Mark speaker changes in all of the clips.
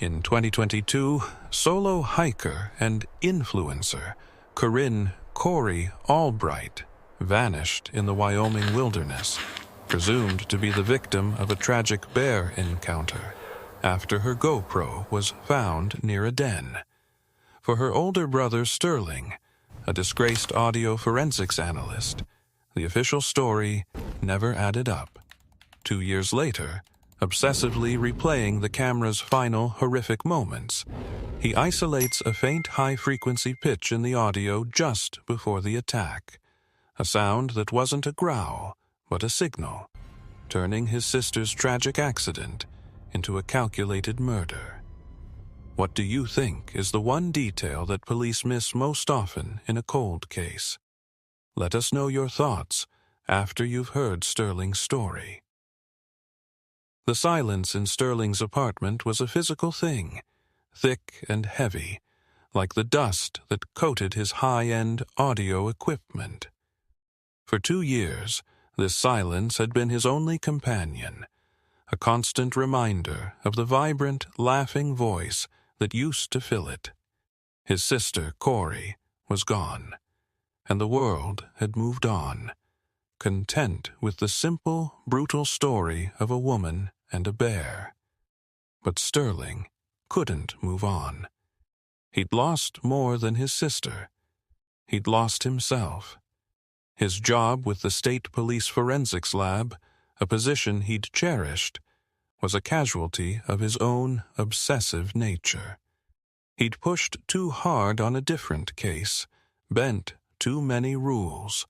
Speaker 1: In 2022, solo hiker and influencer Corinne "Corey" Albright vanished in the Wyoming wilderness, presumed to be the victim of a tragic bear encounter, after her GoPro was found near a den. For her older brother Sterling, a disgraced audio forensics analyst, the official story never added up. 2 years later, obsessively replaying the camera's final horrific moments, he isolates a faint high-frequency pitch in the audio just before the attack, a sound that wasn't a growl, but a signal, turning his sister's tragic accident into a calculated murder. What do you think is the one detail that police miss most often in a cold case? Let us know your thoughts after you've heard Sterling's story. The silence in Sterling's apartment was a physical thing, thick and heavy, like the dust that coated his high-end audio equipment. For 2 years, this silence had been his only companion, a constant reminder of the vibrant, laughing voice that used to fill it. His sister, Corey, was gone, and the world had moved on, content with the simple, brutal story of a woman and a bear. But Sterling couldn't move on. He'd lost more than his sister. He'd lost himself. His job with the State Police Forensics Lab, a position he'd cherished, was a casualty of his own obsessive nature. He'd pushed too hard on a different case, bent too many rules,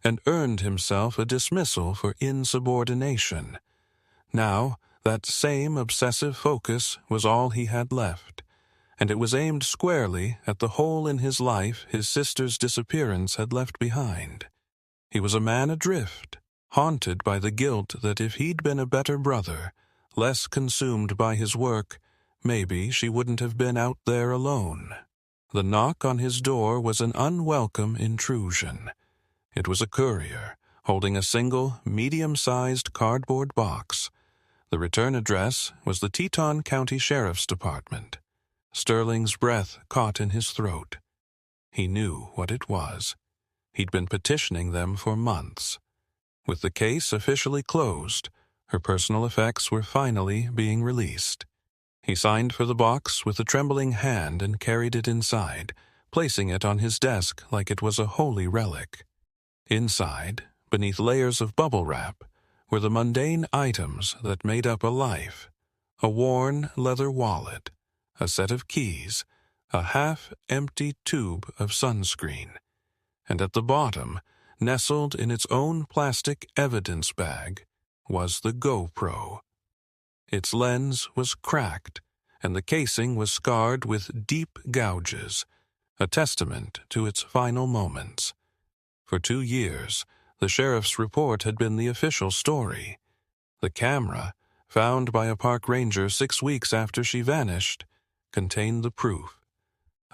Speaker 1: and earned himself a dismissal for insubordination. Now, that same obsessive focus was all he had left, and it was aimed squarely at the hole in his life his sister's disappearance had left behind. He was a man adrift, haunted by the guilt that if he'd been a better brother, less consumed by his work, maybe she wouldn't have been out there alone. The knock on his door was an unwelcome intrusion. It was a courier, holding a single, medium-sized cardboard box. The return address was the Teton County Sheriff's Department. Sterling's breath caught in his throat. He knew what it was. He'd been petitioning them for months. With the case officially closed, her personal effects were finally being released. He signed for the box with a trembling hand and carried it inside, placing it on his desk like it was a holy relic. Inside, beneath layers of bubble wrap, were the mundane items that made up a life: a worn leather wallet, a set of keys, a half-empty tube of sunscreen, and at the bottom, nestled in its own plastic evidence bag, was the GoPro. Its lens was cracked, and the casing was scarred with deep gouges, a testament to its final moments. For 2 years, the sheriff's report had been the official story. The camera, found by a park ranger 6 weeks after she vanished, contained the proof.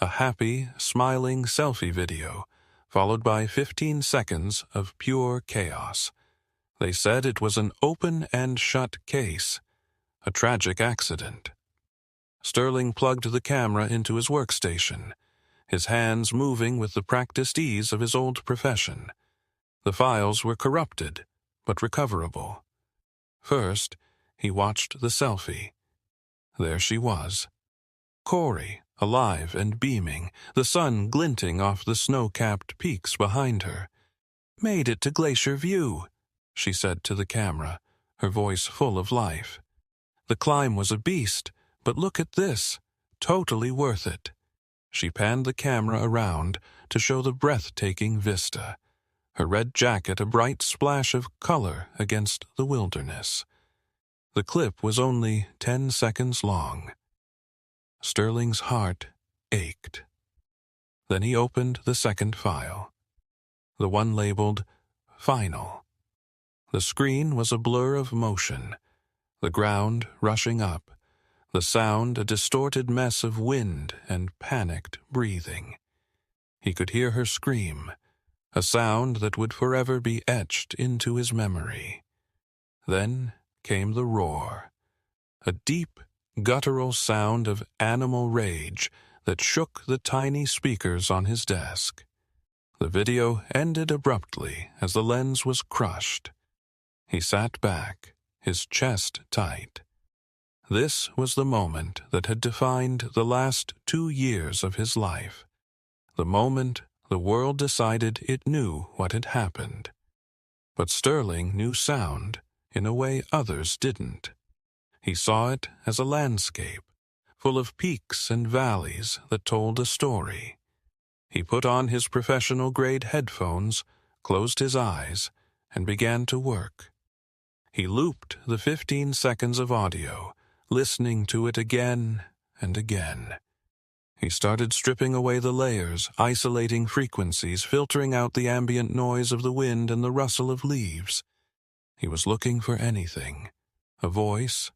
Speaker 1: A happy, smiling selfie video, followed by 15 seconds of pure chaos. They said it was an open and shut case, a tragic accident. Sterling plugged the camera into his workstation, his hands moving with the practiced ease of his old profession. The files were corrupted, but recoverable. First, he watched the selfie. There she was. Corey, alive and beaming, the sun glinting off the snow-capped peaks behind her. "Made it to Glacier View," she said to the camera, her voice full of life. "The climb was a beast, but look at this. Totally worth it." She panned the camera around to show the breathtaking vista, her red jacket a bright splash of color against the wilderness. The clip was only 10 seconds long. Sterling's heart ached. Then he opened the second file, the one labeled Final. The screen was a blur of motion, the ground rushing up, the sound a distorted mess of wind and panicked breathing. He could hear her scream, a sound that would forever be etched into his memory. Then came the roar, a deep, guttural sound of animal rage that shook the tiny speakers on his desk. The video ended abruptly as the lens was crushed. He sat back, his chest tight. This was the moment that had defined the last 2 years of his life. The moment the world decided it knew what had happened. But Sterling knew sound in a way others didn't. He saw it as a landscape, full of peaks and valleys that told a story. He put on his professional-grade headphones, closed his eyes, and began to work. He looped the 15 seconds of audio, listening to it again and again. He started stripping away the layers, isolating frequencies, filtering out the ambient noise of the wind and the rustle of leaves. He was looking for anything, a voice,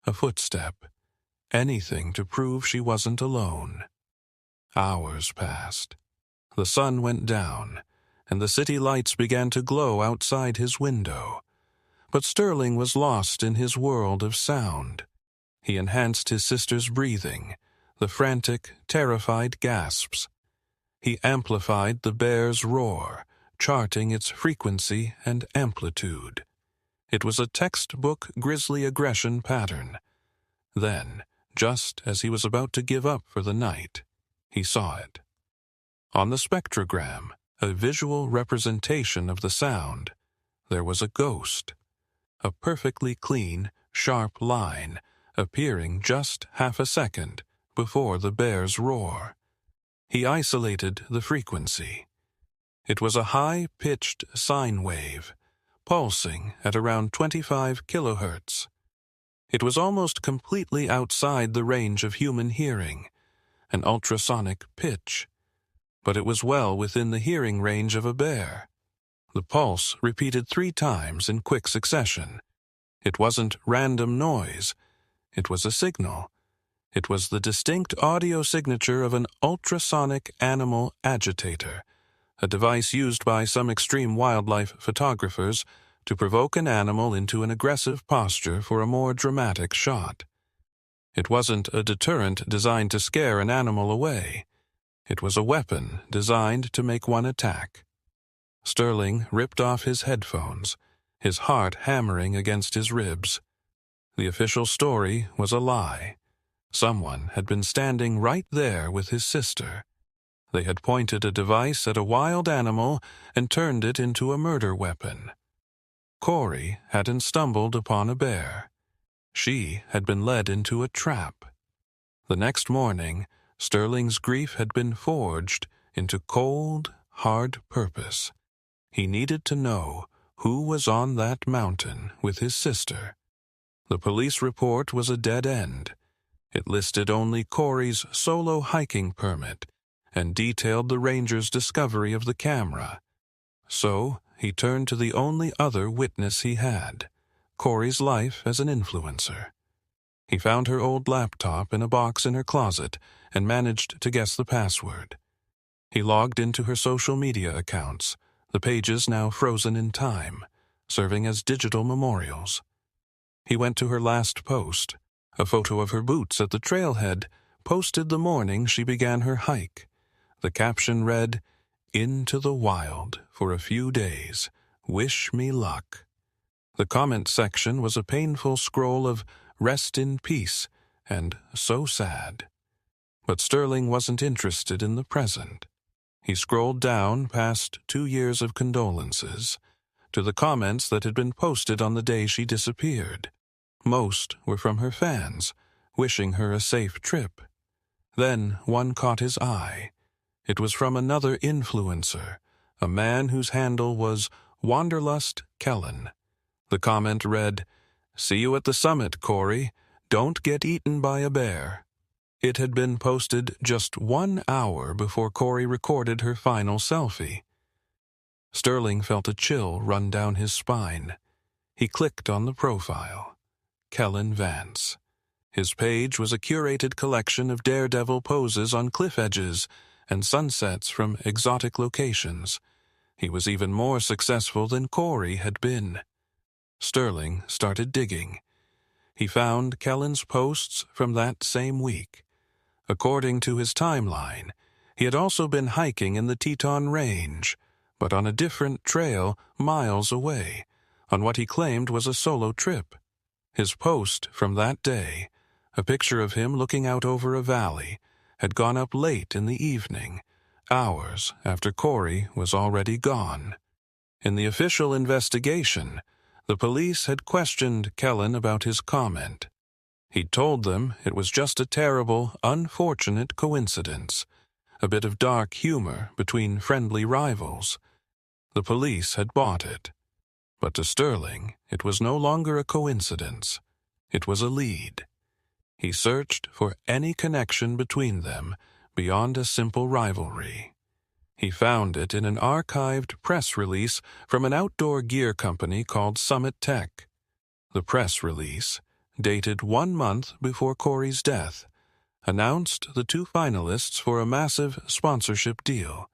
Speaker 1: a footstep, anything to prove she wasn't alone. Hours passed. The sun went down, and the city lights began to glow outside his window. But Sterling was lost in his world of sound. He enhanced his sister's breathing, the frantic, terrified gasps. He amplified the bear's roar, charting its frequency and amplitude. It was a textbook grisly aggression pattern. Then, just as he was about to give up for the night, he saw it. On the spectrogram, a visual representation of the sound, there was a ghost. A perfectly clean, sharp line, appearing just half a second before the bear's roar. He isolated the frequency. It was a high-pitched sine wave, pulsing at around 25 kilohertz. It was almost completely outside the range of human hearing, an ultrasonic pitch, but it was well within the hearing range of a bear. The pulse repeated 3 times in quick succession. It wasn't random noise. It was a signal. It was the distinct audio signature of an ultrasonic animal agitator, a device used by some extreme wildlife photographers to provoke an animal into an aggressive posture for a more dramatic shot. It wasn't a deterrent designed to scare an animal away. It was a weapon designed to make one attack. Sterling ripped off his headphones, his heart hammering against his ribs. The official story was a lie. Someone had been standing right there with his sister. They had pointed a device at a wild animal and turned it into a murder weapon. Corey hadn't stumbled upon a bear. She had been led into a trap. The next morning, Sterling's grief had been forged into cold, hard purpose. He needed to know who was on that mountain with his sister. The police report was a dead end. It listed only Corey's solo hiking permit and detailed the ranger's discovery of the camera. So he turned to the only other witness he had, Corey's life as an influencer. He found her old laptop in a box in her closet and managed to guess the password. He logged into her social media accounts, the pages now frozen in time, serving as digital memorials. He went to her last post, a photo of her boots at the trailhead, posted the morning she began her hike. The caption read, "Into the wild for a few days. Wish me luck." The comment section was a painful scroll of "Rest in peace" and "So sad." But Sterling wasn't interested in the present. He scrolled down past 2 years of condolences to the comments that had been posted on the day she disappeared. Most were from her fans, wishing her a safe trip. Then one caught his eye. It was from another influencer, a man whose handle was Wanderlust Kellen. The comment read, "See you at the summit, Corey. Don't get eaten by a bear." It had been posted just 1 hour before Corey recorded her final selfie. Sterling felt a chill run down his spine. He clicked on the profile. Kellen Vance. His page was a curated collection of daredevil poses on cliff edges and sunsets from exotic locations. He was even more successful than Corey had been. Sterling started digging. he found Kellen's posts from that same week. According to his timeline, he had also been hiking in the Teton Range, but on a different trail miles away, on what he claimed was a solo trip. His post from that day, a picture of him looking out over a valley, had gone up late in the evening, hours after Corey was already gone. In the official investigation, the police had questioned Kellen about his comment. He'd told them it was just a terrible, unfortunate coincidence, a bit of dark humor between friendly rivals. The police had bought it. But to Sterling, it was no longer a coincidence. It was a lead. He searched for any connection between them beyond a simple rivalry. He found it in an archived press release from an outdoor gear company called Summit Tech. The press release, dated 1 month before Corey's death, announced the 2 finalists for a massive sponsorship deal.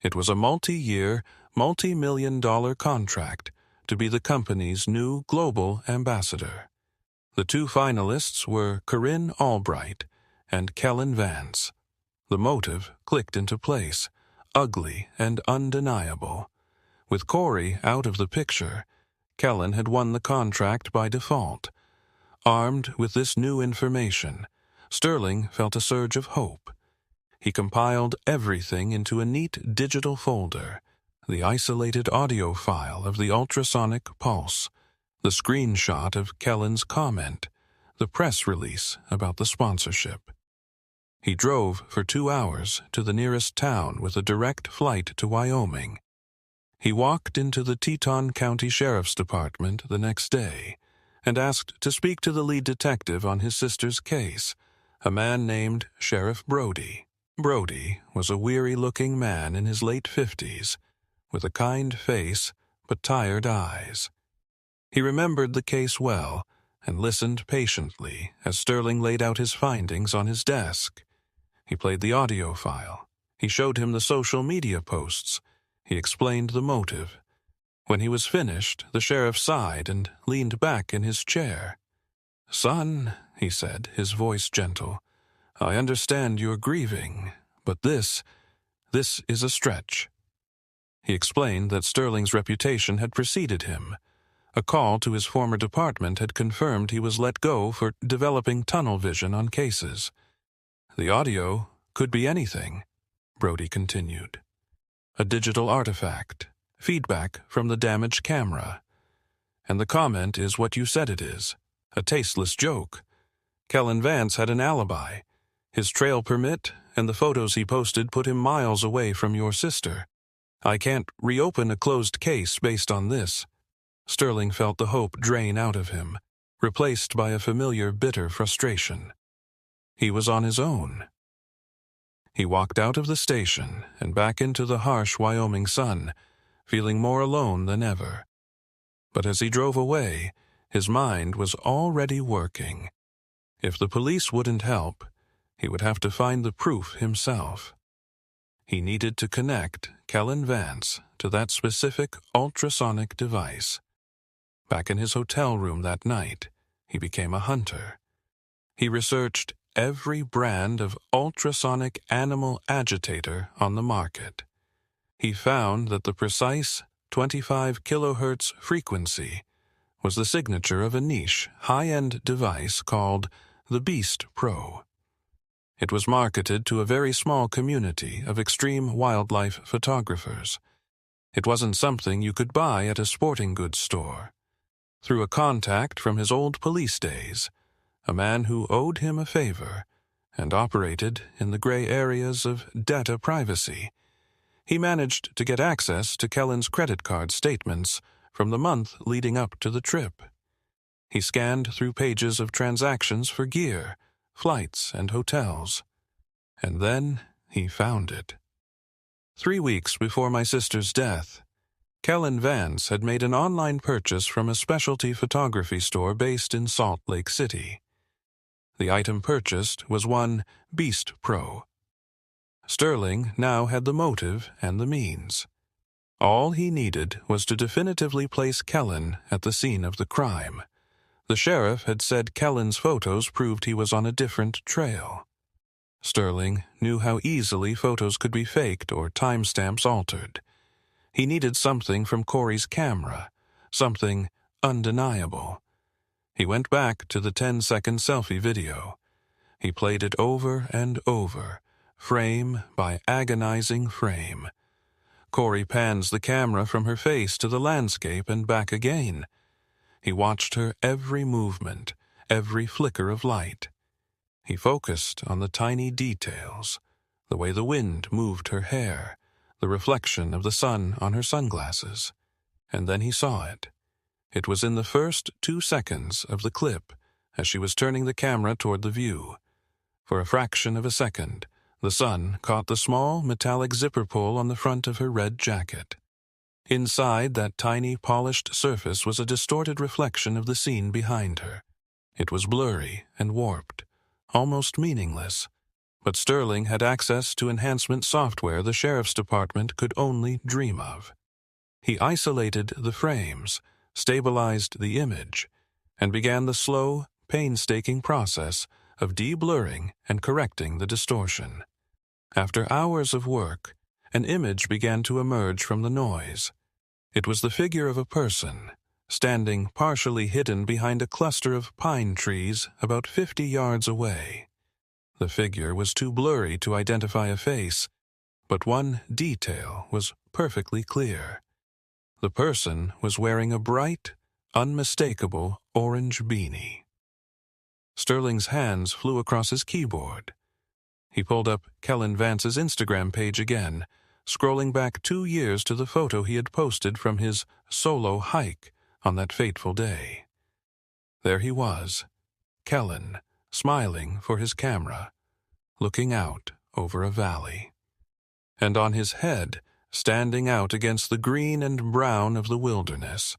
Speaker 1: It was a multi-year, multi-million-dollar contract to be the company's new global ambassador. The 2 finalists were Corinne Albright and Kellen Vance. The motive clicked into place, ugly and undeniable. With Corey out of the picture, Kellen had won the contract by default. Armed with this new information, Sterling felt a surge of hope. He compiled everything into a neat digital folder: the isolated audio file of the ultrasonic pulse, the screenshot of Kellen's comment, the press release about the sponsorship. He drove for 2 hours to the nearest town with a direct flight to Wyoming. He walked into the Teton County Sheriff's Department the next day and asked to speak to the lead detective on his sister's case, a man named Sheriff Brody. Brody was a weary-looking man in his late 50s, with a kind face but tired eyes. He remembered the case well and listened patiently as Sterling laid out his findings on his desk. He played the audio file. He showed him the social media posts. He explained the motive. When he was finished, the sheriff sighed and leaned back in his chair. "Son," he said, his voice gentle, "I understand you're grieving, but this is a stretch." He explained that Sterling's reputation had preceded him. A call to his former department had confirmed he was let go for developing tunnel vision on cases. "The audio could be anything," Brody continued. "A digital artifact, feedback from the damaged camera. And the comment is what you said it is, a tasteless joke. Kellen Vance had an alibi. His trail permit and the photos he posted put him miles away from your sister. I can't reopen a closed case based on this." Sterling felt the hope drain out of him, replaced by a familiar bitter frustration. He was on his own. He walked out of the station and back into the harsh Wyoming sun, feeling more alone than ever. But as he drove away, his mind was already working. If the police wouldn't help, he would have to find the proof himself. He needed to connect Kellen Vance to that specific ultrasonic device. Back in his hotel room that night, he became a hunter. He researched every brand of ultrasonic animal agitator on the market. He found that the precise 25 kilohertz frequency was the signature of a niche, high-end device called the Beast Pro. It was marketed to a very small community of extreme wildlife photographers. It wasn't something you could buy at a sporting goods store. Through a contact from his old police days, a man who owed him a favor and operated in the gray areas of data privacy, he managed to get access to Kellen's credit card statements from the month leading up to the trip. He scanned through pages of transactions for gear, flights, and hotels. And then he found it. 3 weeks before my sister's death, Kellen Vance had made an online purchase from a specialty photography store based in Salt Lake City. The item purchased was one Beast Pro. Sterling now had the motive and the means. All he needed was to definitively place Kellen at the scene of the crime. The sheriff had said Kellen's photos proved he was on a different trail. Sterling knew how easily photos could be faked or timestamps altered. He needed something from Corey's camera, something undeniable. He went back to the 10-second selfie video. He played it over and over, frame by agonizing frame. Corey pans the camera from her face to the landscape and back again. He watched her every movement, every flicker of light. He focused on the tiny details, the way the wind moved her hair, the reflection of the sun on her sunglasses. And then he saw it. It was in the first 2 seconds of the clip, as she was turning the camera toward the view. For a fraction of a second, the sun caught the small metallic zipper pull on the front of her red jacket. Inside that tiny polished surface was a distorted reflection of the scene behind her. It was blurry and warped, almost meaningless, but Sterling had access to enhancement software the sheriff's department could only dream of. He isolated the frames, stabilized the image, and began the slow, painstaking process of de-blurring and correcting the distortion. After hours of work, an image began to emerge from the noise. It was the figure of a person, standing partially hidden behind a cluster of pine trees about 50 yards away. The figure was too blurry to identify a face, but one detail was perfectly clear. The person was wearing a bright, unmistakable orange beanie. Sterling's hands flew across his keyboard. He pulled up Kellen Vance's Instagram page again, scrolling back 2 years to the photo he had posted from his solo hike on that fateful day. There he was, Kellen, smiling for his camera, looking out over a valley. And on his head, standing out against the green and brown of the wilderness,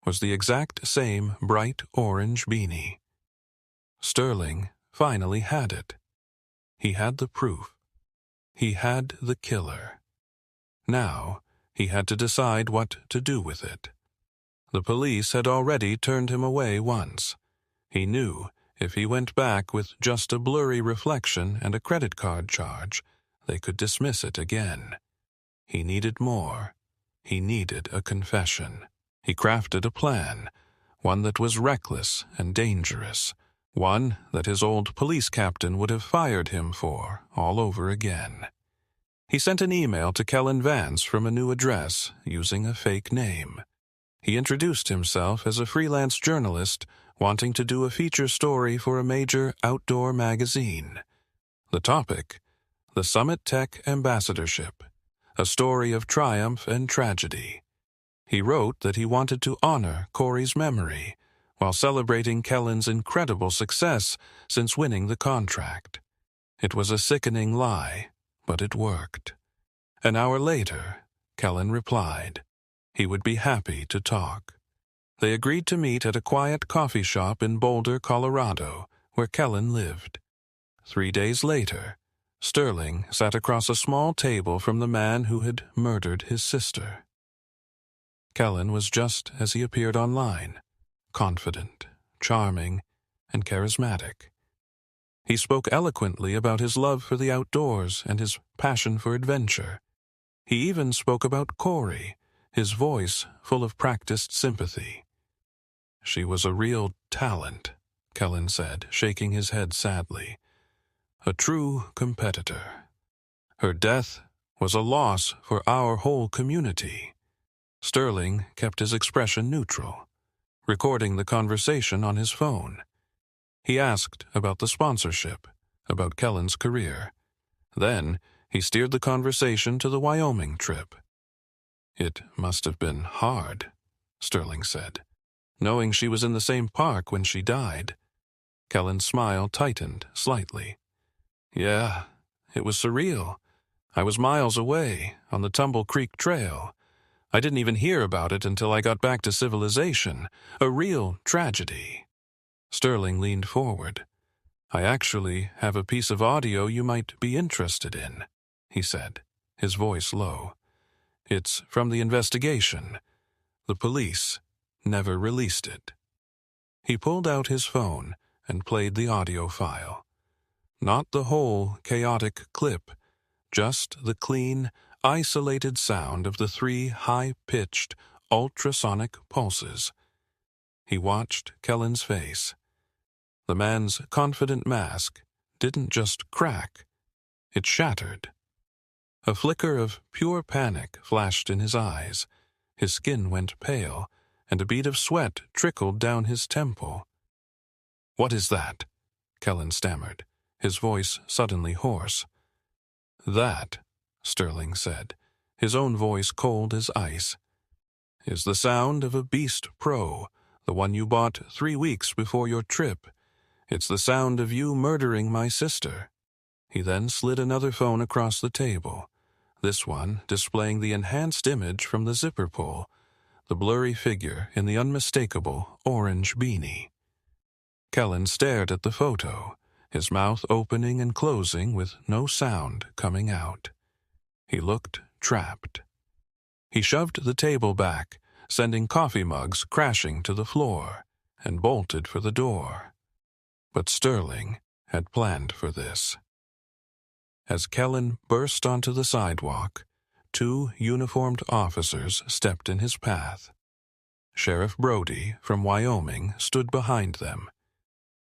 Speaker 1: was the exact same bright orange beanie. Sterling finally had it. He had the proof. He had the killer. Now, he had to decide what to do with it. The police had already turned him away once. He knew if he went back with just a blurry reflection and a credit card charge, they could dismiss it again. He needed more. He needed a confession. He crafted a plan, one that was reckless and dangerous, one that his old police captain would have fired him for all over again. He sent an email to Kellen Vance from a new address using a fake name. He introduced himself as a freelance journalist wanting to do a feature story for a major outdoor magazine. The topic, the Summit Tech Ambassadorship, a story of triumph and tragedy. He wrote that he wanted to honor Corey's memory while celebrating Kellen's incredible success since winning the contract. It was a sickening lie, but it worked. An hour later, Kellen replied. He would be happy to talk. They agreed to meet at a quiet coffee shop in Boulder, Colorado, where Kellen lived. 3 days later, Sterling sat across a small table from the man who had murdered his sister. Kellen was just as he appeared online, confident, charming, and charismatic. He spoke eloquently about his love for the outdoors and his passion for adventure. He even spoke about Corey, his voice full of practiced sympathy. She was a real talent, Kellen said, shaking his head sadly. A true competitor. Her death was a loss for our whole community. Sterling kept his expression neutral, recording the conversation on his phone. He asked about the sponsorship, about Kellen's career. Then he steered the conversation to the Wyoming trip. It must have been hard, Sterling said, knowing she was in the same park when she died. Kellen's smile tightened slightly. Yeah, it was surreal. I was miles away, on the Tumble Creek Trail. I didn't even hear about it until I got back to civilization. A real tragedy. Sterling leaned forward. I actually have a piece of audio you might be interested in, he said, his voice low. It's from the investigation. The police never released it. He pulled out his phone and played the audio file. Not the whole chaotic clip, just the clean, isolated sound of the 3 high-pitched, ultrasonic pulses. He watched Kellen's face. The man's confident mask didn't just crack, it shattered. A flicker of pure panic flashed in his eyes. His skin went pale, and a bead of sweat trickled down his temple. "What is that?" Kellen stammered, his voice suddenly hoarse. "That," Sterling said, his own voice cold as ice, "is the sound of a Beast Pro, the one you bought 3 weeks before your trip. It's the sound of you murdering my sister." He then slid another phone across the table, this one displaying the enhanced image from the zipper pull, the blurry figure in the unmistakable orange beanie. Kellen stared at the photo, his mouth opening and closing with no sound coming out. He looked trapped. He shoved the table back, sending coffee mugs crashing to the floor, and bolted for the door. But Sterling had planned for this. As Kellen burst onto the sidewalk, 2 uniformed officers stepped in his path. Sheriff Brody from Wyoming stood behind them.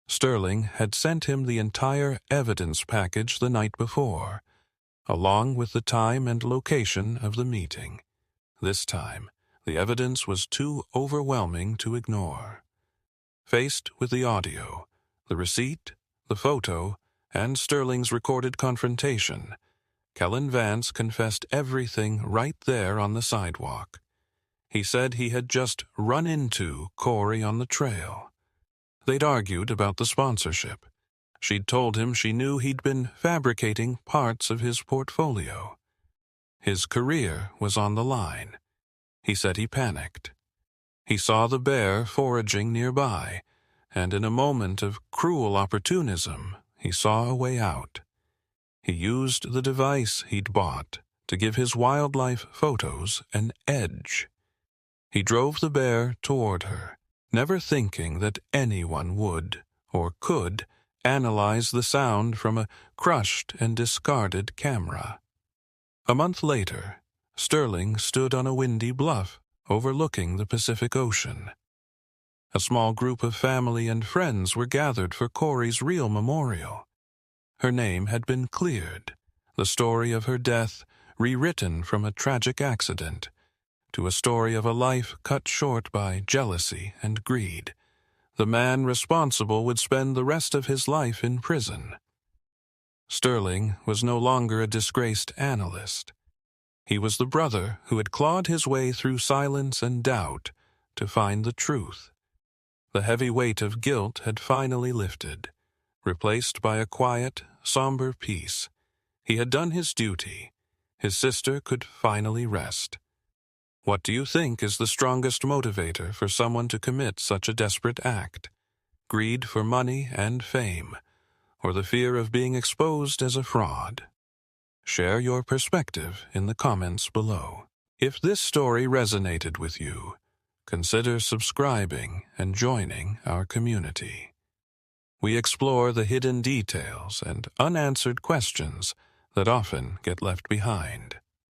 Speaker 1: Sterling had sent him the entire evidence package the night before, along with the time and location of the meeting. This time, the evidence was too overwhelming to ignore. Faced with the audio, the receipt, the photo, and Sterling's recorded confrontation, Kellen Vance confessed everything right there on the sidewalk. He said he had just run into Corey on the trail. They'd argued about the sponsorship. She'd told him she knew he'd been fabricating parts of his portfolio. His career was on the line. He said he panicked. He saw the bear foraging nearby, and in a moment of cruel opportunism, he saw a way out. He used the device he'd bought to give his wildlife photos an edge. He drove the bear toward her, never thinking that anyone would or could analyze the sound from a crushed and discarded camera. A month later, Sterling stood on a windy bluff overlooking the Pacific Ocean. A small group of family and friends were gathered for Corey's real memorial. Her name had been cleared, the story of her death rewritten from a tragic accident to a story of a life cut short by jealousy and greed. The man responsible would spend the rest of his life in prison. Sterling was no longer a disgraced analyst. He was the brother who had clawed his way through silence and doubt to find the truth. The heavy weight of guilt had finally lifted, replaced by a quiet, somber peace. He had done his duty. His sister could finally rest. What do you think is the strongest motivator for someone to commit such a desperate act? Greed for money and fame, or the fear of being exposed as a fraud? Share your perspective in the comments below. If this story resonated with you, consider subscribing and joining our community. We explore the hidden details and unanswered questions that often get left behind.